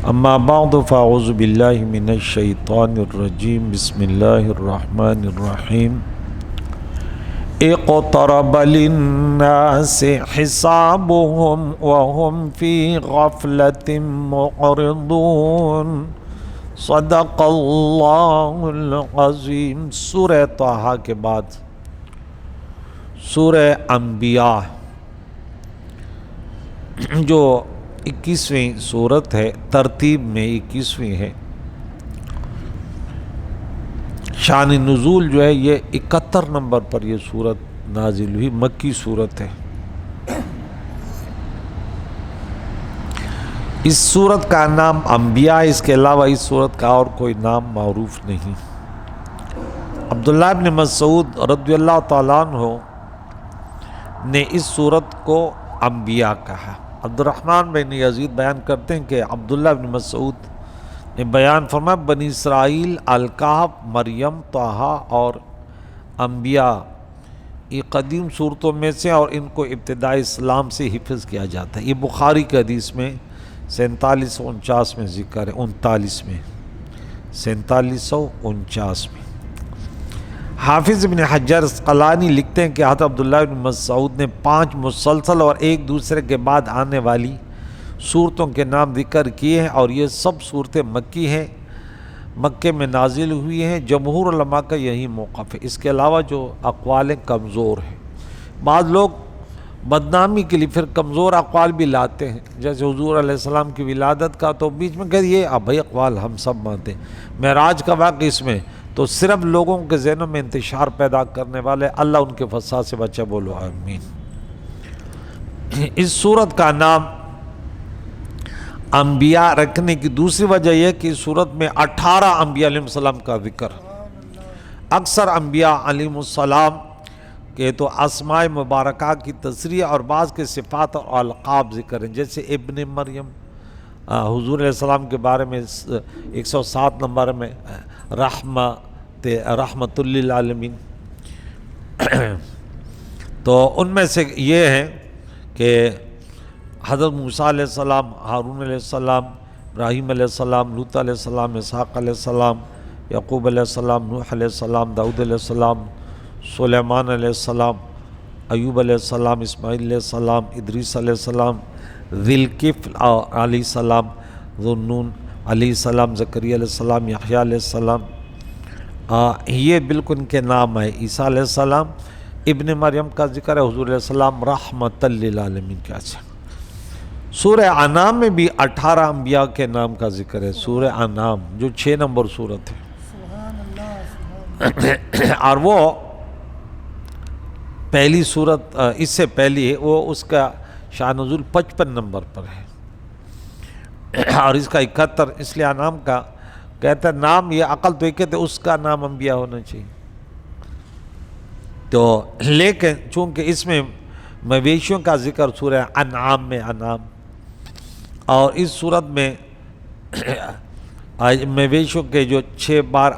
اما بعد فاعوذ باللہ من الشیطان الرجیم بسم اللہ الرحمن الرحیم اقترب للناس حسابهم وهم في غفلة معرضون صدق اللہ العظیم۔ سورہ طٰہٰ کے بعد سورہ انبیاء جو 21ویں سورت ہے، ترتیب میں 21ویں ہے، شان نزول جو ہے یہ 71 نمبر پر یہ سورت نازل ہوئی، مکی سورت ہے۔ اس سورت کا نام انبیاء، اس کے علاوہ اس سورت کا اور کوئی نام معروف نہیں۔ عبداللہ ابن مسعود رضی اللہ تعالیٰ عنہ نے اس سورت کو انبیاء کہا۔ عبد الرحمن بن یزید بیان کرتے ہیں کہ عبداللہ بن مسعود نے بیان فرمایا بنی اسرائیل، الکہف، مریم، طٰہٰ اور انبیاء یہ قدیم صورتوں میں سے، اور ان کو ابتدائی اسلام سے حفظ کیا جاتا ہے۔ یہ بخاری کی حدیث میں 4749 میں ذکر ہے، 39 میں 4749 میں۔ حافظ ابن حجر عسقلانی لکھتے ہیں کہ حضرت عبداللہ بن مسعود نے 5 مسلسل اور ایک دوسرے کے بعد آنے والی صورتوں کے نام ذکر کیے ہیں، اور یہ سب صورتیں مکی ہیں، مکے میں نازل ہوئی ہیں۔ جمہور علماء کا یہی موقف ہے۔ اس کے علاوہ جو اقوال کمزور ہیں، بعض لوگ بدنامی کے لیے پھر کمزور اقوال بھی لاتے ہیں، جیسے حضور علیہ السلام کی ولادت کا، تو بیچ میں کہ یہ بھائی اقوال ہم سب مانتے ہیں۔ معراج کا واقعہ اس میں تو صرف لوگوں کے ذہنوں میں انتشار پیدا کرنے والے، اللہ ان کے فساد سے بچے، بولو آمین۔ اس سورت کا نام انبیاء رکھنے کی دوسری وجہ یہ کہ اس سورت میں 18 انبیاء علیہ السلام کا ذکر۔ اکثر انبیاء علیہ السلام کہ تو اسماء مبارکہ کی تصریح اور بعض کے صفات اور القاب ذکر ہیں، جیسے ابن مریم، حضور علیہ السلام کے بارے میں 107 نمبر میں رحمت للعالمین۔ تو ان میں سے یہ ہیں کہ حضرت موسیٰ علیہ السلام، ہارون علیہ السلام، ابراہیم علیہ السلام، لوط علیہ السلام، اسحاق علیہ السلام، یعقوب علیہ السلام، نوح علیہ السلام، داؤد علیہ السلام، سلیمان علیہ السلام، ایوب علیہ السلام، اسماعیل علیہ السلام، ادریس علیہ السلام، ذی الکفل علیہ السلام، ذوالنون علیہ السلام، زکریا علیہ السلام، یحییٰ علیہ السلام، یہ بالکل ان کے نام ہے۔ عیسیٰ علیہ السلام، ابن مریم کا ذکر ہے، حضور علیہ السلام رحمت للعالمین کا۔ سورہ انعام میں بھی 18 انبیاء کے نام کا ذکر ہے، سورہ انعام جو 6 نمبر سورت ہے، اور وہ پہلی سورت اس سے پہلی ہے، وہ اس کا شان نزول 55 نمبر پر ہے، اور اس کا 71 اس لیے انعام کا کہتا ہے نام، یہ عقل تو ایک کہتے اس کا نام انبیاء ہونا چاہیے۔ تو لیکن چونکہ اس میں مویشیوں کا ذکر سورہ انعام میں انعام، اور اس صورت میں مویشیوں کے جو 6 بار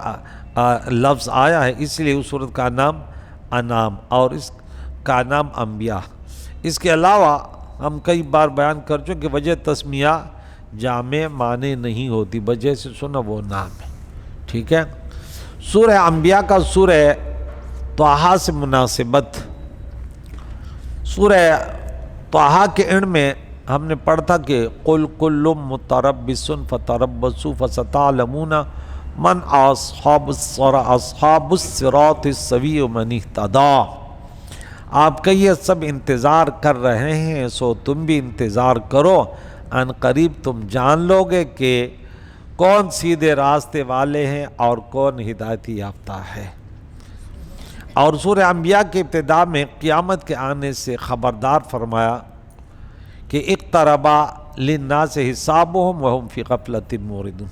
لفظ آیا ہے، اس لیے اس صورت کا نام انعام اور اس کا نام انبیاء۔ اس کے علاوہ ہم کئی بار بیان کر چکے کہ وجہ تسمیہ جامع معنی نہیں ہوتی، وجہ سے سنا وہ نام ہے، ٹھیک ہے۔ سورہ انبیاء کا سورہ طٰہٰ سے مناسبت۔ سورہ طٰہٰ کے اینڈ میں ہم نے پڑھا تھا کہ قُلْ كُلٌّ مُتَرَبِّصٌ فَتَرَبَّصُوا فَسَتَعْلَمُونَ مَنْ أَصْحَابُ الصِّرَاطِ السَّوِيِّ مَنِ اهْتَدَىٰ۔ آپ کہیے سب انتظار کر رہے ہیں، سو تم بھی انتظار کرو، ان قریب تم جان لو گے کہ کون سیدھے راستے والے ہیں اور کون ہدایت یافتہ ہے۔ اور سورہ انبیاء کے ابتدا میں قیامت کے آنے سے خبردار فرمایا کہ اقترب للناس حسابهم وهم فی غفلۃ معرضون،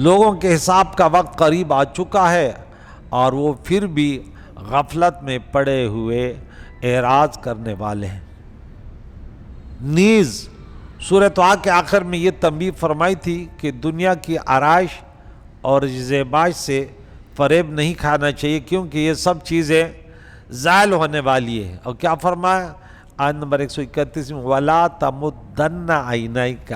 لوگوں کے حساب کا وقت قریب آ چکا ہے اور وہ پھر بھی غفلت میں پڑے ہوئے اعراض کرنے والے ہیں۔ نیز سورہ طٰہٰ کے آخر میں یہ تنبیہ فرمائی تھی کہ دنیا کی آرائش اور زیبائش سے فریب نہیں کھانا چاہیے، کیونکہ یہ سب چیزیں زائل ہونے والی ہیں۔ اور کیا فرمایا آیت نمبر 131 میں وَلَا تَمُدَّنَّ عَيْنَيْكَ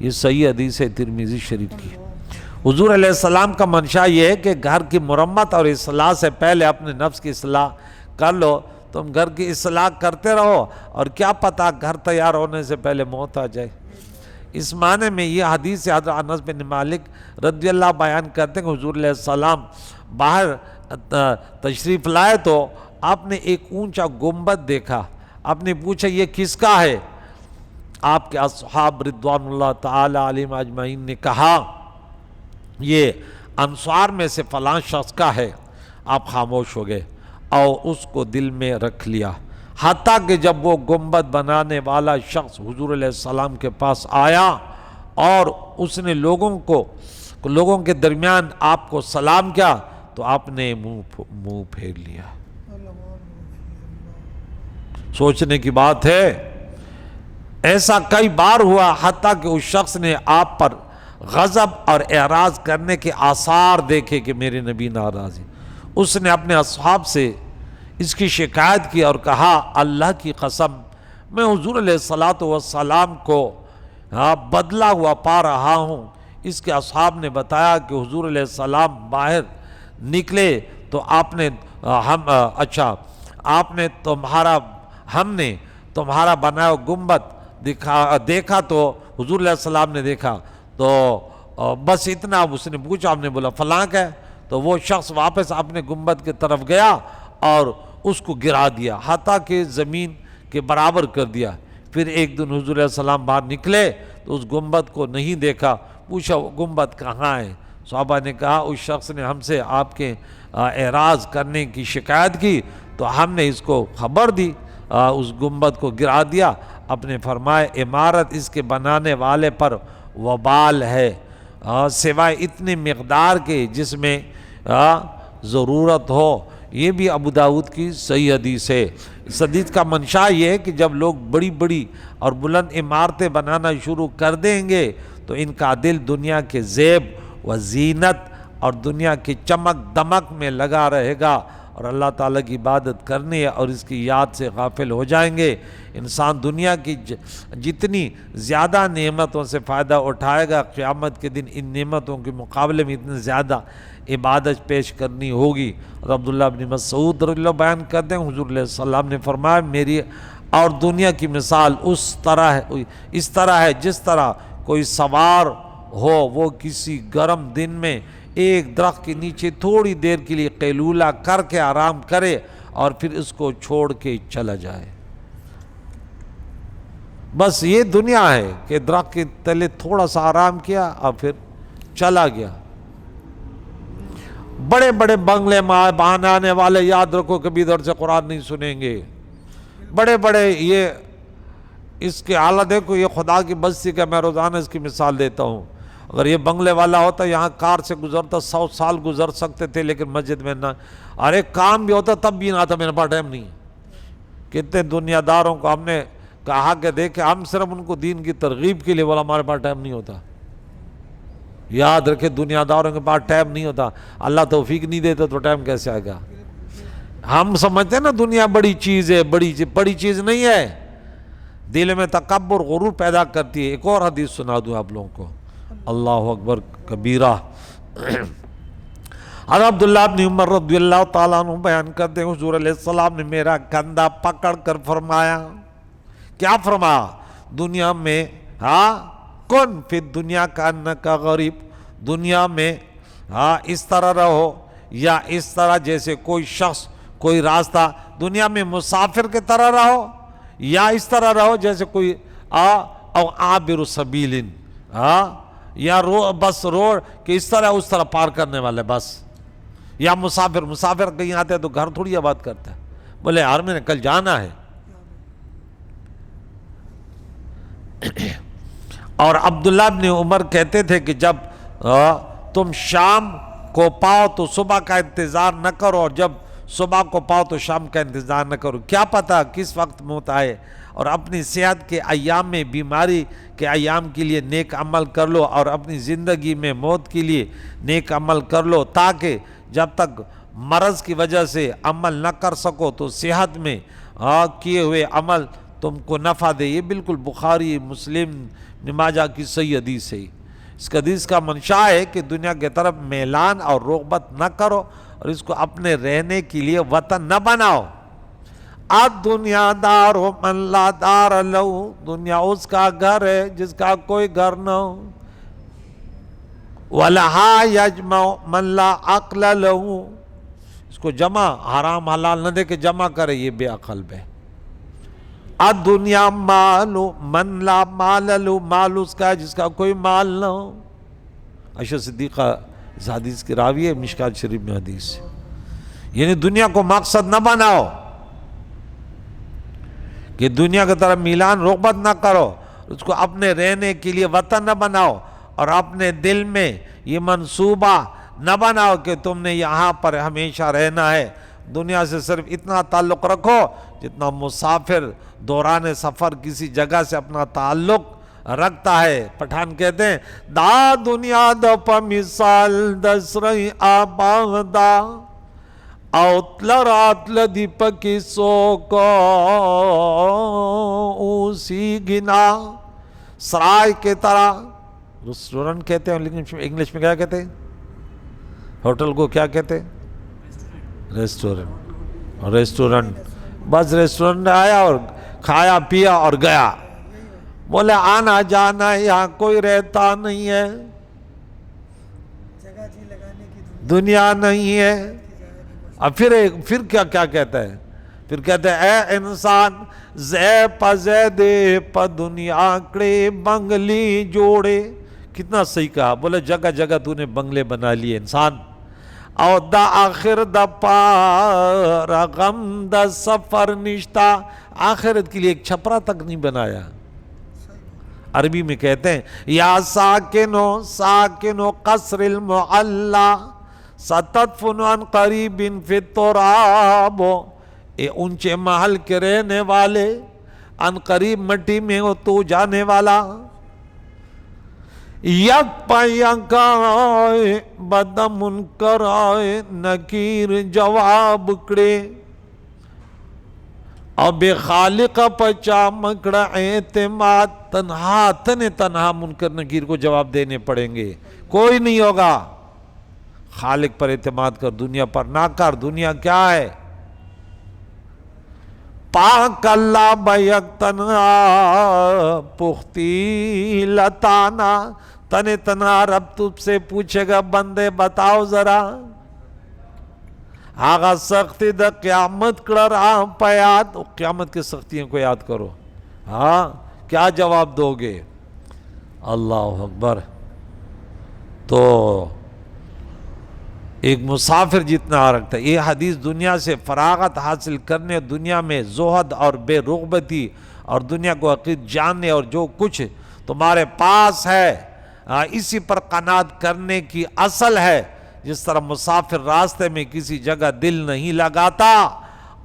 یہ صحیح حدیث ہے ترمذی شریف کی۔ حضور علیہ السلام کا منشا یہ ہے کہ گھر کی مرمت اور اصلاح سے پہلے اپنے نفس کی اصلاح کر لو۔ تم گھر کی اصلاح کرتے رہو اور کیا پتہ گھر تیار ہونے سے پہلے موت آ جائے۔ اس معنی میں یہ حدیث حضرت انس بن مالک رضی اللہ بیان کرتے ہیں کہ حضور علیہ السلام باہر تشریف لائے تو آپ نے ایک اونچا گنبد دیکھا۔ آپ نے پوچھا یہ کس کا ہے؟ آپ کے اصحاب رضوان اللہ تعالی علیہم اجمعین نے کہا یہ انصار میں سے فلاں شخص کا ہے۔ آپ خاموش ہو گئے اور اس کو دل میں رکھ لیا، حتیٰ کہ جب وہ گنبد بنانے والا شخص حضور علیہ السلام کے پاس آیا اور اس نے لوگوں کے درمیان آپ کو سلام کیا تو آپ نے منہ پھیر لیا۔ سوچنے کی بات ہے، ایسا کئی بار ہوا حتیٰ کہ اس شخص نے آپ پر غضب اور اعراض کرنے کے آثار دیکھے کہ میرے نبی ناراض ہیں۔ اس نے اپنے اصحاب سے اس کی شکایت کی اور کہا اللہ کی قسم میں حضور علیہ السلام کو بدلا ہوا پا رہا ہوں۔ اس کے اصحاب نے بتایا کہ حضور علیہ السلام باہر نکلے تو ہم نے تمہارا بنایا گنبد دیکھا تو حضور علیہ السلام نے دیکھا تو بس اتنا اس نے پوچھا، ہم نے بولا فلاں کا ہے، تو وہ شخص واپس اپنے گنبد کی طرف گیا اور اس کو گرا دیا حتیٰ کہ زمین کے برابر کر دیا۔ پھر ایک دن حضور علیہ السلام باہر نکلے تو اس گنبد کو نہیں دیکھا، پوچھا وہ گنبد کہاں ہے؟ صحابہ نے کہا اس شخص نے ہم سے آپ کے اعراض کرنے کی شکایت کی تو ہم نے اس کو خبر دی، اس گنبد کو گرا دیا۔ اپنے فرمائے عمارت اس کے بنانے والے پر وبال ہے سوائے اتنی مقدار کے جس میں ضرورت ہو۔ یہ بھی ابو داؤد کی صحیح حدیث ہے۔ اس حدیث کا منشا یہ ہے کہ جب لوگ بڑی بڑی اور بلند عمارتیں بنانا شروع کر دیں گے تو ان کا دل دنیا کے زیب و زینت اور دنیا کی چمک دمک میں لگا رہے گا اور اللہ تعالیٰ کی عبادت کرنے اور اس کی یاد سے غافل ہو جائیں گے۔ انسان دنیا کی جتنی زیادہ نعمتوں سے فائدہ اٹھائے گا، قیامت کے دن ان نعمتوں کے مقابلے میں اتنی زیادہ عبادت پیش کرنی ہوگی۔ اور عبداللہ بن مسعود رضی اللہ بیان کرتے ہیں حضور علیہ السلام نے فرمایا میری اور دنیا کی مثال اس طرح ہے جس طرح کوئی سوار ہو وہ کسی گرم دن میں ایک درخت کے نیچے تھوڑی دیر کے لیے قیلولہ کر کے آرام کرے اور پھر اس کو چھوڑ کے چلا جائے۔ بس یہ دنیا ہے کہ درخت کے تلے تھوڑا سا آرام کیا اور پھر چلا گیا۔ بڑے بڑے بنگلے بنانے والے یاد رکھو کبھی ادھر سے قرآن نہیں سنیں گے۔ بڑے بڑے یہ اس کے حالت دیکھو، یہ خدا کی بستی کا میں روزانہ اس کی مثال دیتا ہوں۔ اگر یہ بنگلے والا ہوتا یہاں کار سے گزرتا 100 سال گزر سکتے تھے، لیکن مسجد میں نہ، ارے کام بھی ہوتا تب بھی نہ آتا، میرے پاس ٹائم نہیں۔ کتنے دنیا داروں کو ہم نے کہا کہ دیکھیں ہم صرف ان کو دین کی ترغیب کے لیے بولا ہمارے پاس ٹائم نہیں ہوتا۔ یاد رکھے دنیا داروں کے پاس ٹائم نہیں ہوتا، اللہ توفیق نہیں دیتا تو ٹائم کیسے آئے گا؟ ہم سمجھتے ہیں نا دنیا بڑی چیز ہے، بڑی چیز نہیں ہے، دل میں تکبر غرور پیدا کرتی ہے۔ ایک اور حدیث سنا دوں آپ لوگوں کو، اللہ اکبر کبیرہ۔ حضرت عبداللہ بن عمر رضی اللہ تعالیٰ عنہ بیان کرتے ہیں حضور علیہ السلام نے میرا کندھا پکڑ کر فرمایا، کیا فرمایا؟ دنیا میں کن فی دنیا کا انکا غریب، دنیا میں اس طرح رہو یا اس طرح جیسے کوئی شخص کوئی راستہ، دنیا میں مسافر کی طرح رہو یا اس طرح رہو جیسے کوئی او عابر سبیل، یا بس روڈ کہ اس طرح اس طرح پار کرنے والے، بس، یا مسافر کہیں آتے ہیں تو گھر تھوڑی آباد کرتا ہے، بولے یار میں نے کل جانا ہے۔ اور عبداللہ بن عمر کہتے تھے کہ جب تم شام کو پاؤ تو صبح کا انتظار نہ کرو، اور جب صبح کو پاؤ تو شام کا انتظار نہ کرو، کیا پتہ کس وقت موت آئے۔ اور اپنی صحت کے ایام میں بیماری کے ایام کے لیے نیک عمل کر لو، اور اپنی زندگی میں موت کے لیے نیک عمل کر لو، تاکہ جب تک مرض کی وجہ سے عمل نہ کر سکو تو صحت میں کیے ہوئے عمل تم کو نفع دے۔ یہ بالکل بخاری مسلم ابن ماجہ کی صحیح حدیث ہے۔ اس حدیث کا منشا ہے کہ دنیا کی طرف میلان اور رغبت نہ کرو اور اس کو اپنے رہنے کے لیے وطن نہ بناؤ۔ الدنیا دار من لا دار لہو، دنیا اس کا گھر ہے جس کا کوئی گھر نہ ہو۔ وَلَهَا يَجْمَعُ مَنْ لَا عَقْلَ لَهُ، اس کو جمع حرام حلال نہ دے کے جمع کرے، یہ بے عقل بے۔ الدنیا مال من لا مال لہو، مال اس کا ہے جس کا کوئی مال نہ ہو۔ عائشہ صدیقہ اس حدیث کی راوی ہے، مشکات شریف میں حدیث ہے۔ یعنی دنیا کو مقصد نہ بناؤ کہ دنیا کی طرف میلان رغبت نہ کرو، اس کو اپنے رہنے کے لیے وطن نہ بناؤ، اور اپنے دل میں یہ منصوبہ نہ بناؤ کہ تم نے یہاں پر ہمیشہ رہنا ہے۔ دنیا سے صرف اتنا تعلق رکھو جتنا مسافر دوران سفر کسی جگہ سے اپنا تعلق رکھتا ہے۔ پٹھان کہتے ہیں دا دنیا دا پا مثال دسرئی آباغ دا اوتلرات لدی پکی سوکو اوسی گنا، سرائے کے طرح، ریسٹورنٹ کہتے ہیں لیکن انگلش میں کیا کہتے ہیں؟ ہوٹل کو کیا کہتے ہیں؟ ریسٹورنٹ۔ بس ریسٹورنٹ آیا اور کھایا پیا اور گیا، بولے آنا جانا یہاں کوئی رہتا نہیں ہے، دنیا نہیں ہے۔ اب پھر کیا کہتا ہے؟ پھر کہتے ہیں اے انسان زے پا زیدے پا دنیا کڑے بنگلی جوڑے۔ کتنا صحیح کہا، بولے جگہ جگہ تو نے بنگلے بنا لیے انسان، او دا آخر دا پارا غم دا سفر نشتا، آخرت کے لیے ایک چھپرا تک نہیں بنایا۔ عربی میں کہتے ہیں یا ساکنو قصر المعلا ستدفن عن قریب فی التراب، اے اونچے محل کے رہنے والے، عن قریب مٹی میں ہو تو جانے والا۔ یک پا یکائے بد منکر آئے نکیر جواب کڑے، اور بے خالق پچا مکڑا اعتماد، تنہا منکر نکیر کو جواب دینے پڑیں گے، کوئی نہیں ہوگا۔ خالق پر اعتماد کر، دنیا پر نہ کر۔ دنیا کیا ہے؟ پاک اللہ بیک تنہا پختی لتانا، تنہا رب تجھ سے پوچھے گا بندے بتاؤ ذرا، آغا سختی دا قیامت کڑا رہا پیاد، قیامت کی سختیوں کو یاد کرو، ہاں کیا جواب دو گے؟ اللہ اکبر۔ تو ایک مسافر جتنا رکھتا ہے، یہ حدیث دنیا سے فراغت حاصل کرنے، دنیا میں زہد اور بے رغبتی اور دنیا کو حقیقت جاننے اور جو کچھ تمہارے پاس ہے اسی پر قناعت کرنے کی اصل ہے۔ جس طرح مسافر راستے میں کسی جگہ دل نہیں لگاتا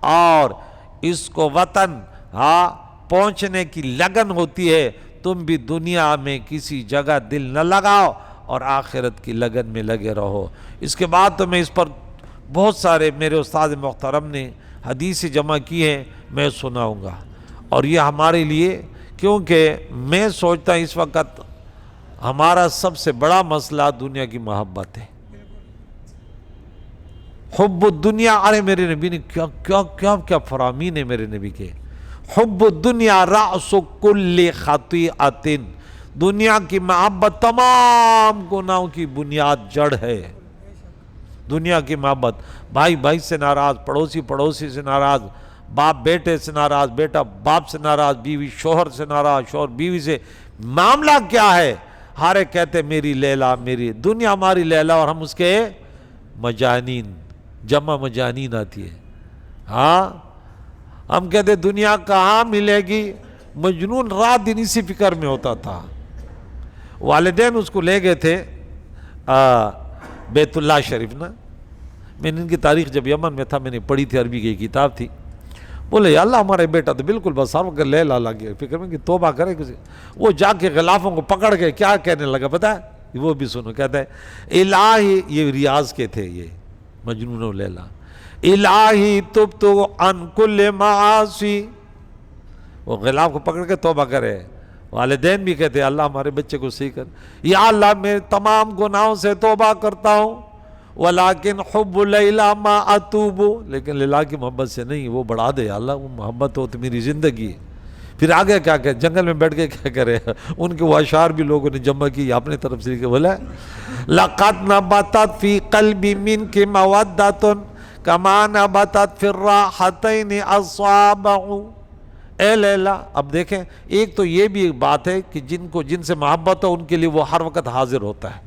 اور اس کو وطن پہنچنے کی لگن ہوتی ہے، تم بھی دنیا میں کسی جگہ دل نہ لگاؤ اور آخرت کی لگن میں لگے رہو۔ اس کے بعد تو میں اس پر بہت سارے میرے استاد محترم نے حدیث جمع کی ہیں، میں سناؤں گا۔ اور یہ ہمارے لیے، کیونکہ میں سوچتا ہوں اس وقت ہمارا سب سے بڑا مسئلہ دنیا کی محبت ہے، حب الدنیا۔ ارے میرے نبی نے کیا فرامین ہے میرے نبی کے، حب الدنیا رأس کل خطیئۃ، دنیا کی محبت تمام گناہوں کی بنیاد جڑ ہے۔ دنیا کی محبت، بھائی بھائی سے ناراض، پڑوسی پڑوسی سے ناراض، باپ بیٹے سے ناراض، بیٹا باپ سے ناراض، بیوی شوہر سے ناراض، شوہر بیوی سے۔ معاملہ کیا ہے؟ ہارے کہتے میری لیلا، میری دنیا ہماری لیلا، اور ہم اس کے مجانین، جمع مجانین آتی ہے۔ ہاں ہم کہتے دنیا کہاں ملے گی، مجنون رات دن اسی فکر میں ہوتا تھا۔ والدین اس کو لے گئے تھے بیت اللہ شریف نا، میں نے ان کی تاریخ جب یمن میں تھا میں نے پڑھی تھی، عربی کی کتاب تھی۔ بولے یا اللہ ہمارے بیٹا تو بالکل بس ہر وقت لیلا لگے فکر میں کہ توبہ کرے کسی۔ وہ جا کے غلافوں کو پکڑ کے کیا کہنے لگا پتہ ہے؟ وہ بھی سنو، کہتا ہے الہی، یہ ریاض کے تھے یہ مجنون و لیلا، الہی تبتو عن کل معاصی، وہ غلاف کو پکڑ کے توبہ کرے، والدین بھی کہتے ہیں اللہ ہمارے بچے کو صحیح کر. یا اللہ میں تمام گناہوں سے توبہ کرتا ہوں ولیکن حب لیلا ما اتوب، لیکن لیلا کی محبت سے نہیں، وہ بڑھا دے اللہ، وہ محبت ہو تو میری زندگی ہے. پھر آگے کیا کہ جنگل میں بیٹھ کے کیا کرے، ان کے وہ اشعار بھی لوگوں نے جمع کی اپنے طرف سے، کہ بولا لقد نبتت فی قلبی منک مودۃ کما نبتت فی الراحتین اصابع. اے لیلا، اب دیکھیں ایک تو یہ بھی ایک بات ہے کہ جن سے محبت ہو ان کے لیے وہ ہر وقت حاضر ہوتا ہے.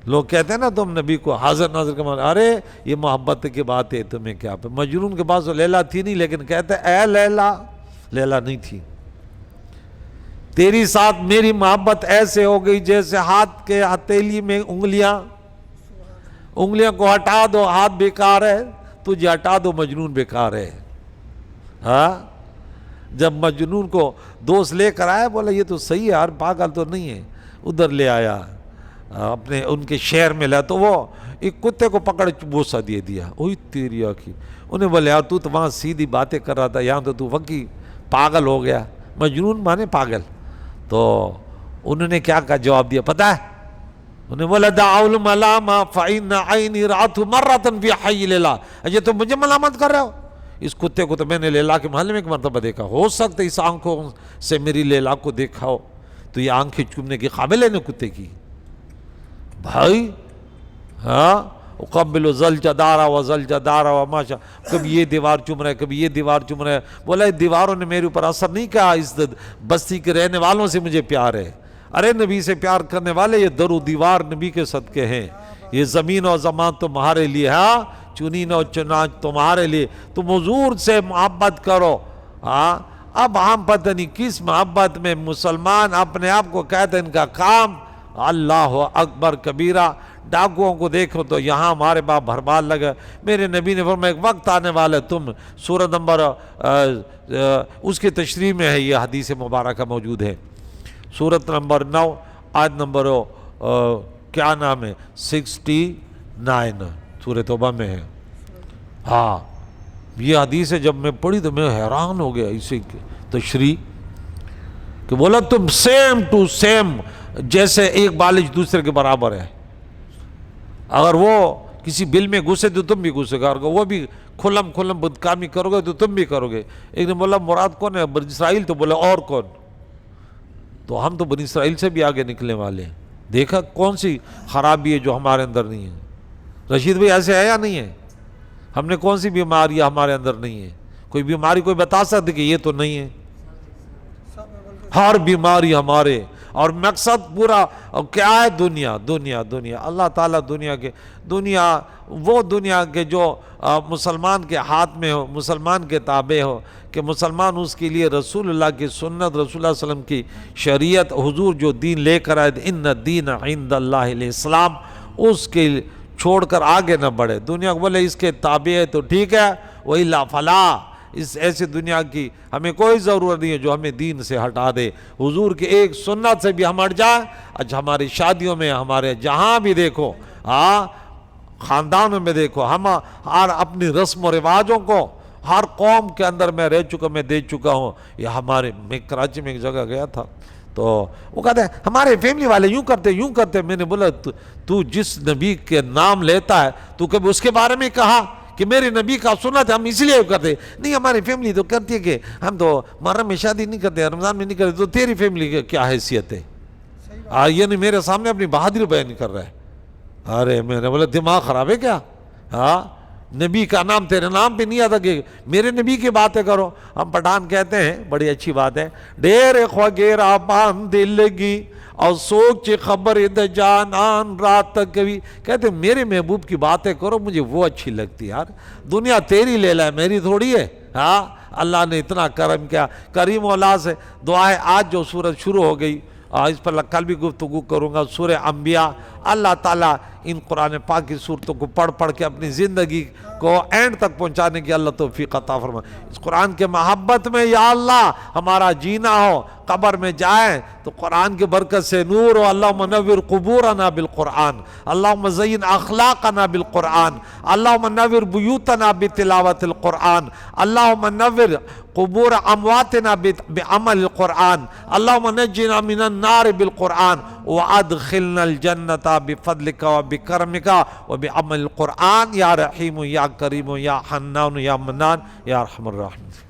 لوگ کہتے ہیں نا تم نبی کو حاضر ناظر کا معنی، ارے یہ محبت کی بات ہے تمہیں کیا پہ. مجنون کے پاس تو لیلا تھی نہیں، لیکن کہتے اے لیلا، لیلا نہیں تھی. تیری ساتھ میری محبت ایسے ہو گئی جیسے ہاتھ کے ہتھیلی میں انگلیاں کو ہٹا دو ہاتھ بیکار ہے، تجھے ہٹا دو مجنون بیکار ہے. ہاں، جب مجنون کو دوست لے کر آیا، بولا یہ تو صحیح ہے یار، پاگل تو نہیں ہے، ادھر لے آیا اپنے ان کے شہر میں لایا تو وہ ایک کتے کو پکڑ بوسہ دے دیا. اوہ تیری آنکھی. انہیں بولے یار تو وہاں سیدھی باتیں کر رہا تھا، یہاں تو وکی پاگل ہو گیا. مجنون مانے پاگل. تو انہوں نے کیا جواب دیا پتہ ہے؟ انہیں بولا دعوا الملام فإن عینی رأت مرۃ فی حی لیلا. اجے تم مجھے ملامت کر رہے ہو؟ اس کتے کو تو میں نے لیلا کے محلے میں ایک مرتبہ دیکھا، ہو سکتا ہے اس آنکھوں سے میری لیلا کو دیکھا ہو، تو یہ آنکھیں چومنے کی قابل ہے نا کتے کی. بھائی ہاں قبل زلجدارا و زلجدارا و ماشا، کبھی یہ دیوار چوم رہے کبھی یہ دیوار چوم رہے. بولا یہ دیواروں نے میرے اوپر اثر نہیں کیا، اس بستی کے رہنے والوں سے مجھے پیار ہے. ارے نبی سے پیار کرنے والے یہ در و دیوار نبی کے صدقے ہیں. یہ زمین و زمان تمہارے لیے، ہاں چنین و چنانچ تمہارے لیے، تم حضور سے محبت کرو. ہاں اب ہم پتہ نہیں کس محبت میں مسلمان اپنے آپ کو کہتے ہیں ان کا کام اللہ اکبر کبیرہ. ڈاکوؤں کو دیکھو تو یہاں ہمارے باپ بھربال لگا. میرے نبی نے فرمایا ایک وقت آنے والا ہے، تم سورہ نمبر اس کی تشریح میں ہے، یہ حدیث مبارکہ موجود ہے، سورۃ نمبر 9 آیت نمبر کیا نام ہے 69 سورہ توبہ میں ہے. ہاں یہ حدیث ہے، جب میں پڑھی تو میں حیران ہو گیا اسی کی تشریح، کہ بولا تم سیم ٹو سیم جیسے ایک بالش دوسرے کے برابر ہے. اگر وہ کسی بل میں گھسے تو تم بھی گھسے گا، وہ بھی کھلم بدکامی کرو گے تو تم بھی کرو گے. ایک نے بولا مراد کون ہے؟ بنی اسرائیل. تو بولا اور کون؟ تو ہم تو بنی اسرائیل سے بھی آگے نکلنے والے ہیں. دیکھا کون سی خرابی ہے جو ہمارے اندر نہیں ہے؟ رشید بھائی ایسے ہے یا نہیں ہے؟ ہم نے کون سی بیماری ہمارے اندر نہیں ہے؟ کوئی بیماری کوئی بتا سکتے کہ یہ تو نہیں ہے؟ ہر بیماری ہمارے، اور مقصد پورا کیا ہے؟ دنیا. اللہ تعالیٰ وہ دنیا کے جو مسلمان کے ہاتھ میں ہو، مسلمان کے تابع ہو، کہ مسلمان اس کے لیے رسول اللہ کی سنت، رسول اللہ صلی اللہ علیہ وسلم کی شریعت، حضور جو دین لے کر آئے ان الدین عند اللہ الاسلام، اس کے چھوڑ کر آگے نہ بڑھے. دنیا کو بولے اس کے تابع ہے تو ٹھیک ہے، وَإِلَّا فَلَا. اس ایسی دنیا کی ہمیں کوئی ضرورت نہیں ہے جو ہمیں دین سے ہٹا دے. حضور کی ایک سنت سے بھی ہم ہٹ جائیں. اچھا ہماری شادیوں میں، ہمارے جہاں بھی دیکھو، ہاں خاندانوں میں دیکھو، ہم ہر اپنی رسم و رواجوں کو ہر قوم کے اندر میں رہ چکا، میں دیکھ چکا ہوں. یہ میں کراچی میں ایک جگہ گیا تھا تو وہ کہتے ہیں ہمارے فیملی والے یوں کرتے. میں نے بولا تو جس نبی کے نام لیتا ہے تو کبھی اس کے بارے میں کہا کہ میرے نبی کا سنت ہے ہم اس لیے کرتے؟ نہیں، ہماری فیملی تو کرتی ہے کہ ہم تو محرم میں شادی نہیں کرتے، رمضان میں نہیں کرتے. تو تیری فیملی کی کیا حیثیت ہے؟ یہ نہیں میرے سامنے اپنی بہادری بیان کر رہا ہے. ارے میں نے بولا دماغ خراب ہے کیا؟ ہاں نبی کا نام تیرے نام پہ نہیں آتا کہ میرے نبی کی باتیں کرو. ہم پٹھان کہتے ہیں، بڑی اچھی بات ہے، ڈیر خواگیرا بان دل لگی اور سوچ خبر جانان رات تک کبھی. کہتے ہیں میرے محبوب کی باتیں کرو، مجھے وہ اچھی لگتی ہے. یار دنیا تیری لیلا ہے، میری تھوڑی ہے. ہاں اللہ نے اتنا کرم کیا. کریم مولا سے دعا ہے، آج جو سورت شروع ہو گئی اس پر کل بھی گفتگو کروں گا. سورہ انبیاء اللہ تعالیٰ ان قرآن پاک کی صورتوں کو پڑھ پڑھ کے اپنی زندگی کو اینڈ تک پہنچانے کی اللہ توفیق عطا فرمائے۔ اس قرآن کے محبت میں یا اللہ ہمارا جینا ہو، قبر میں جائیں تو قرآن کی برکت سے نور ہو۔ اللہم نور قبورنا بالقرآن، اللہم زین اخلاقنا بالقرآن، اللہم نور بیوتنا بتلاوت القرآن، اللہم نور قبور امواتنا بعمل القرآن، اللہم نجنا من النار بالقرآن وادخلنا الجنة بفضلك وبكرمك وبعمل القرآن یا رحیم یا کریم یا حنان یا منان یا ارحم الراحمین۔